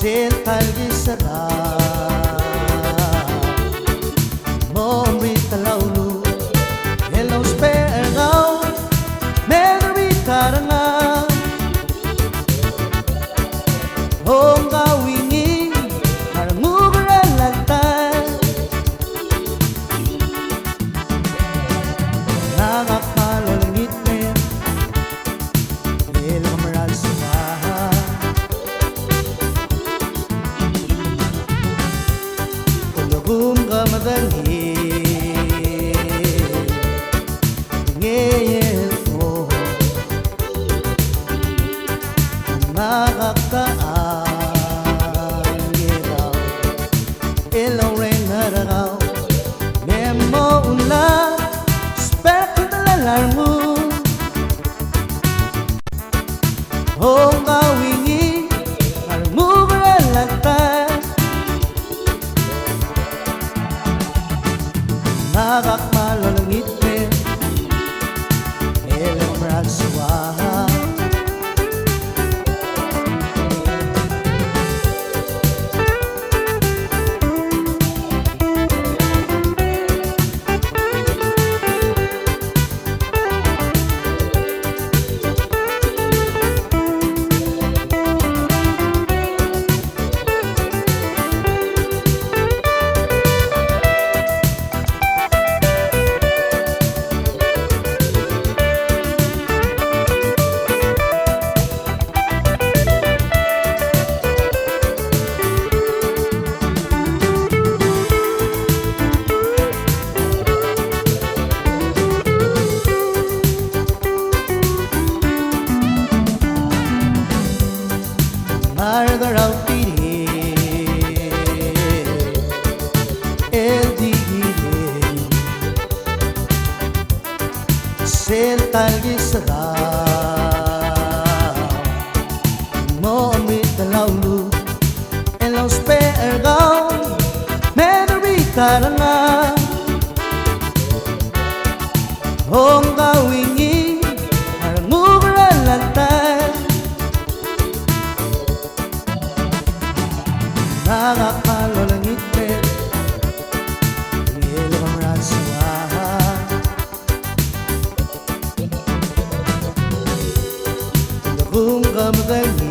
talgi sara momri talaulu hello spare now memory karanga honga wingi harmugura lanta nagapalangit me hello maral sumaha bunga madali ngayon mo nakakaang ilaw ilaw rin naragaw memo ulang spekto na lalar mo hong gawingi almubra lantay nakakmalo ng ngipin ilang ragswaha Margarau tiri el digire sel talgi sara mo amit laulu en los pergao memory karanga honga wingi harmugura lantay nakakalo ng ngipin ngilawang ragswaha nabunga madali